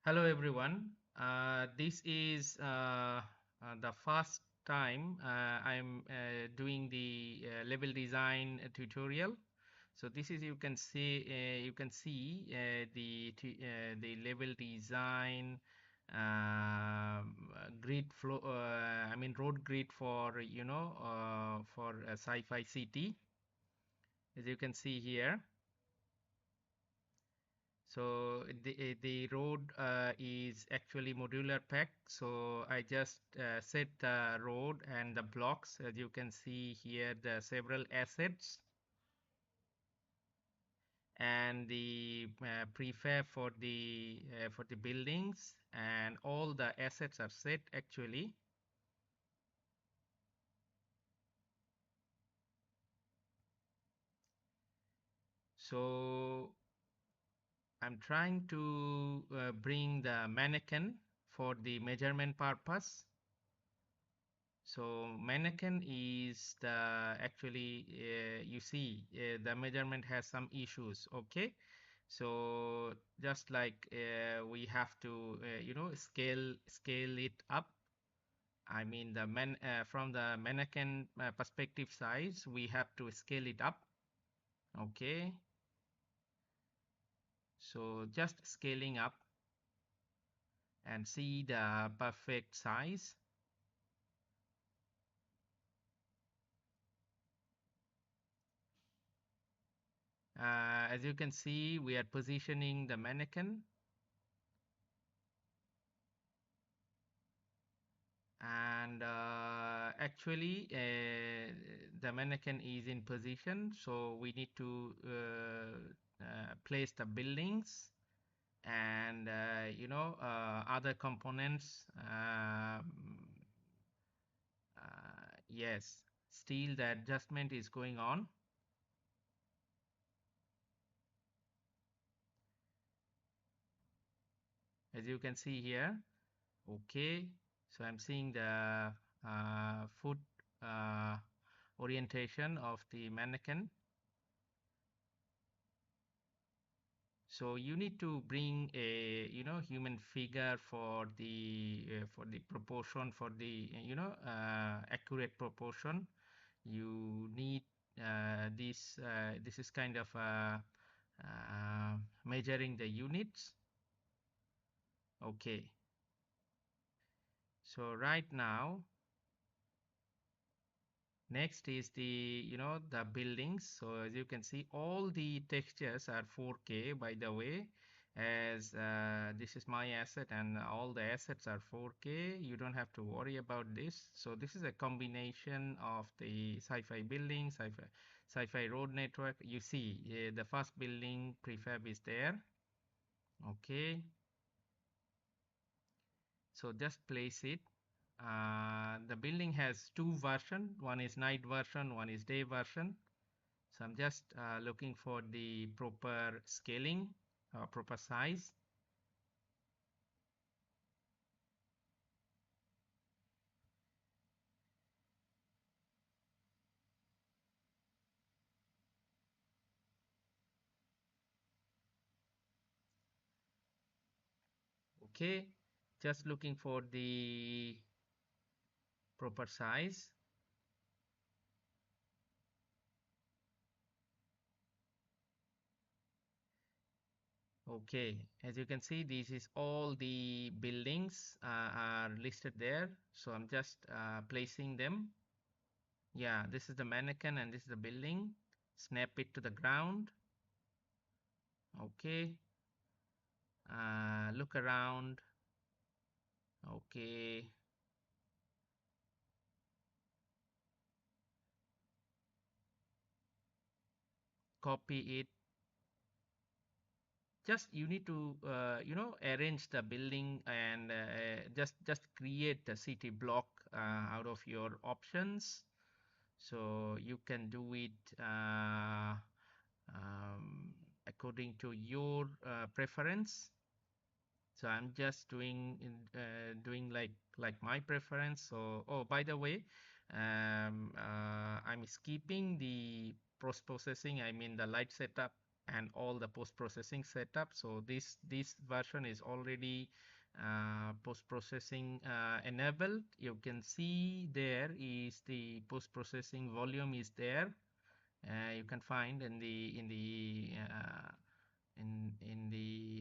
Hello everyone. This is the first time I'm doing the level design tutorial. So this is you can see the level design grid flow. I mean road grid for for Sci-Fi City, as you can see here. So the road is actually modular pack. So I just set the road and the blocks. As you can see here, the several assets and the prefab for the buildings, and all the assets are set actually. So I'm trying to bring the mannequin for the measurement purpose. So mannequin is the actually you see the measurement has some issues. Okay, so just like we have to scale it up. I mean the from the mannequin perspective size, we have to scale it up. Okay, so just scaling up and see the perfect size. As you can see, we are positioning the mannequin, and actually the mannequin is in position, so we need to place the buildings and other components. Yes, still the adjustment is going on. As you can see here. Okay, so I'm seeing the foot orientation of the mannequin. So you need to bring a human figure for the proportion, for the accurate proportion. You need this is kind of measuring the units. Okay, so right now next is the buildings. So as you can see, all the textures are 4K, by the way, as this is my asset and all the assets are 4K. You don't have to worry about this. So this is a combination of the sci-fi building, sci-fi road network. You see the first building prefab is there. Okay, so just place it. The building has two versions. One is night version, one is day version. So I'm just looking for the proper scaling, proper size. Okay, just looking for the proper size. Okay, as you can see, this is all the buildings are listed there. So I'm just placing them. Yeah, this is the mannequin and this is the building. Snap it to the ground. Okay, look around. Okay, copy it. Just you need to arrange the building and just create the city block out of your options, so you can do it according to your preference. So I'm just doing like my preference. So, oh, by the way, I'm skipping the post processing, I mean the light setup. and all the post-processing setup. So this version is already post-processing enabled. You can see there is the post-processing volume is there. You can find in the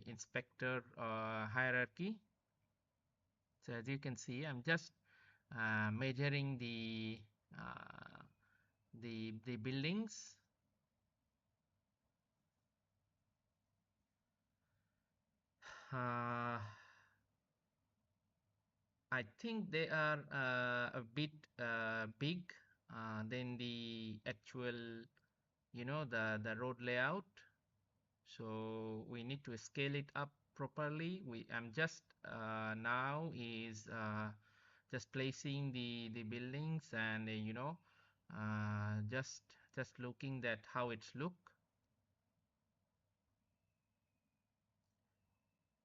inspector hierarchy. So as you can see, I'm just measuring the buildings. I think they are a bit big than the actual, the road layout. So we need to scale it up properly. I'm just now is just placing the buildings and just looking at how it's look.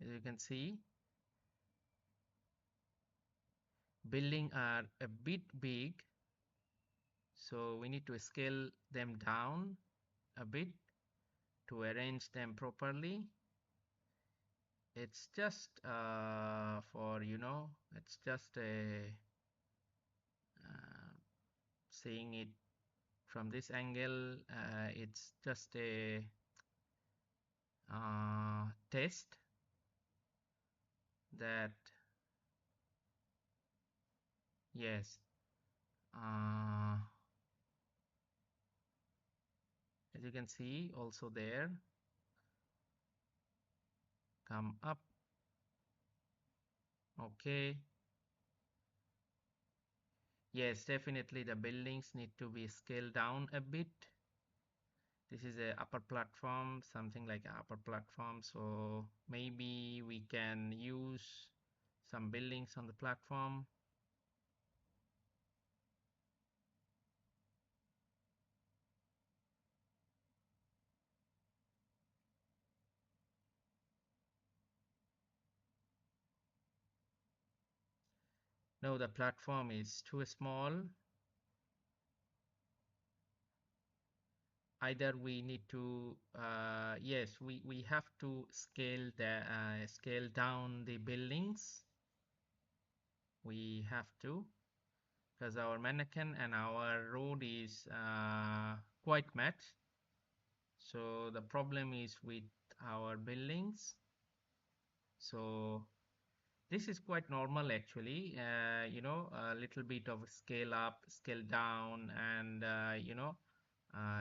As you can see, building are a bit big, so we need to scale them down a bit to arrange them properly. It's just for it's just a seeing it from this angle. It's just a test that yes, as you can see also there, come up. Okay, yes, definitely the buildings need to be scaled down a bit. This is a upper platform, something like an upper platform, so maybe we can use some buildings on the platform. No, the platform is too small. Either we need to yes, we have to scale down the buildings. We have to, because our mannequin and our road is quite matched. So the problem is with our buildings. So this is quite normal actually, a little bit of scale up, scale down, and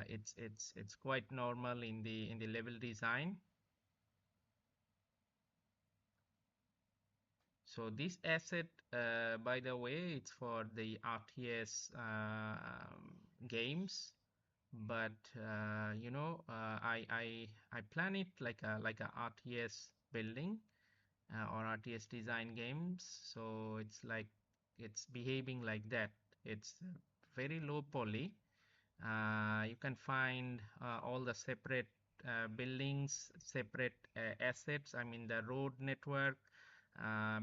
it's quite normal in the level design. So this asset, by the way, it's for the RTS games, but I plan it like a RTS building or RTS design games. So it's behaving like that. It's very low poly. You can find all the separate buildings, separate assets. I mean the road network,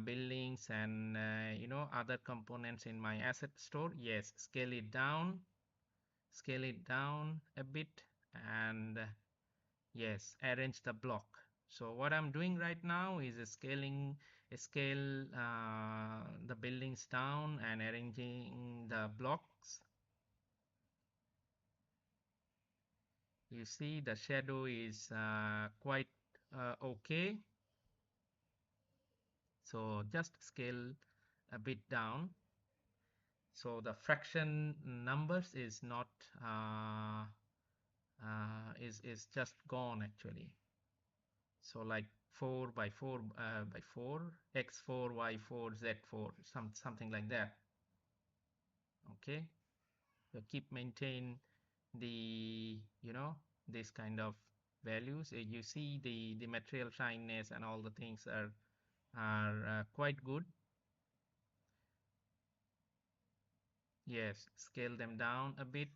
buildings, and other components in my asset store. Yes, scale it down a bit, and yes, arrange the block. So what I'm doing right now is scale the buildings down and arranging the blocks. You see the shadow is quite okay. So just scale a bit down. So the fraction numbers is not is just gone actually. So like 4 by 4 by 4, x4, y4, z4, something like that. Okay, so keep maintain the this kind of values. You see the material shyness and all the things are quite good. Yes, scale them down a bit.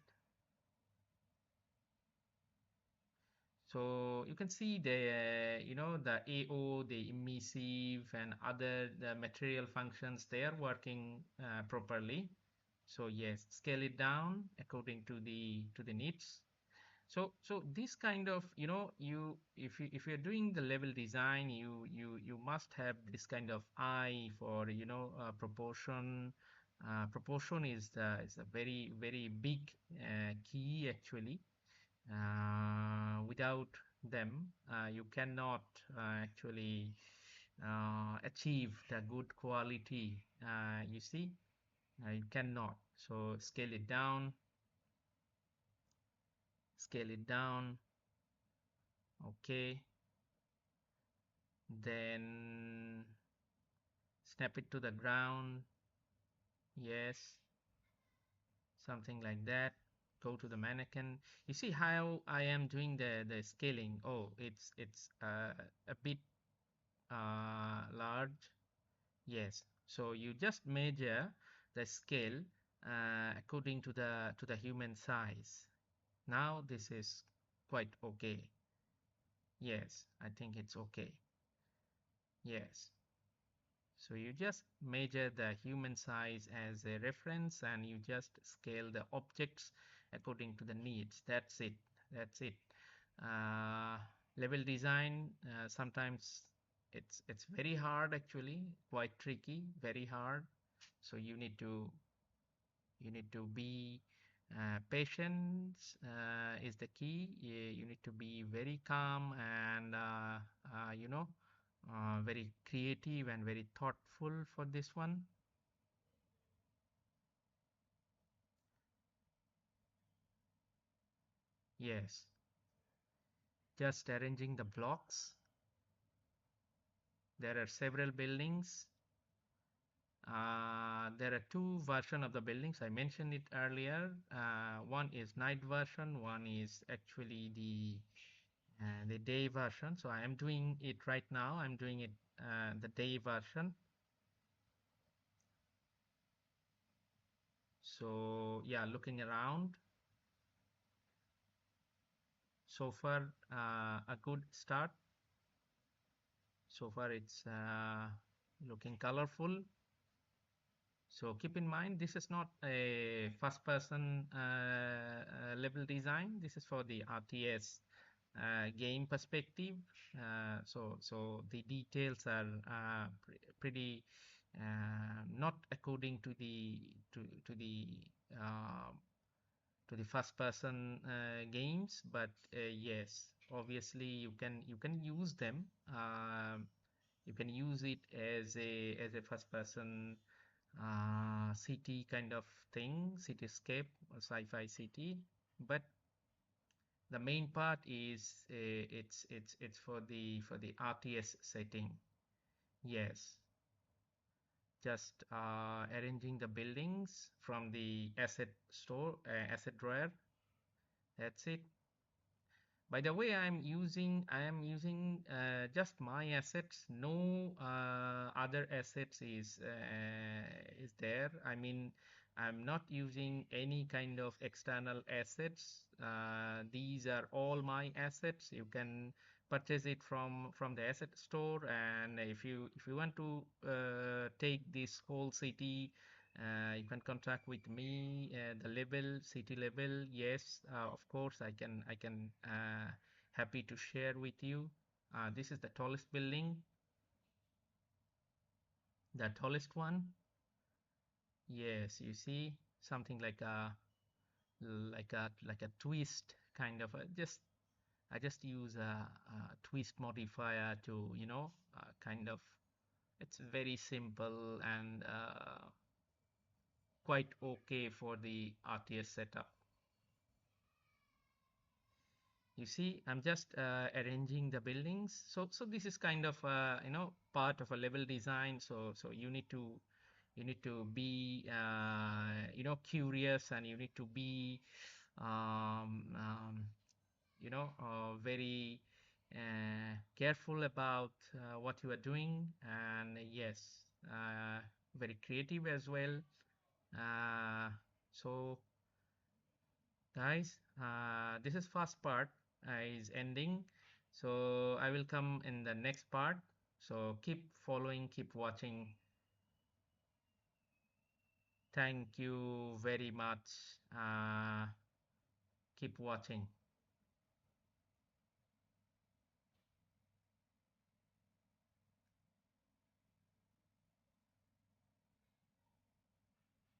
So you can see the the AO, the emissive, and other the material functions, they are working properly. So yes, scale it down according to the needs. So this kind of, you if you're doing the level design, you must have this kind of eye for, proportion. Proportion is a very big key actually. Without them, you cannot actually achieve the good quality. You see, you cannot. So scale it down. Okay, then snap it to the ground. Yes, something like that. Go to the mannequin. You see how I am doing the scaling. Oh, it's a bit large. Yes. So you just measure the scale according to the human size. Now this is quite okay. Yes, I think it's okay. Yes. So you just measure the human size as a reference and you just scale the objects according to the needs. That's it. That's it. Level design, sometimes it's very hard actually, quite tricky, very hard. So you need to be patience is the key. You need to be very calm and very creative and very thoughtful for this one. Yes, just arranging the blocks. There are several buildings. There are two versions of the buildings. I mentioned it earlier. One is night version, one is actually the day version. So I am doing it right now. I'm doing it the day version. So yeah, looking around. So far, a good start. So far, it's looking colorful. So keep in mind, this is not a first person level design. This is for the RTS game perspective. So the details are pretty not according to uh, the first person games, but yes, obviously you can use them. You can use it as a first person city kind of thing, cityscape or sci-fi city. But the main part is it's for the RTS setting. Yes, just arranging the buildings from the asset store, asset drawer. That's it. By the way, I am using just my assets. No other assets is there. I mean, I'm not using any kind of external assets. These are all my assets. You can purchase it from the asset store, and if you want to take this whole city, you can contact with me. The level, city level, yes, of course, I can happy to share with you. This is the tallest building, the tallest one. Yes, you see something like a twist kind of just I just use a twist modifier to kind of, it's very simple and quite okay for the RTS setup. You see, I'm just arranging the buildings. So this is kind of part of a level design. So you need to be curious, and you need to be um, um, very careful about what you are doing, and yes, very creative as well. Uh, so guys, this is first part is ending, so I will come in the next part. So keep following, keep watching. Thank you very much. Keep watching.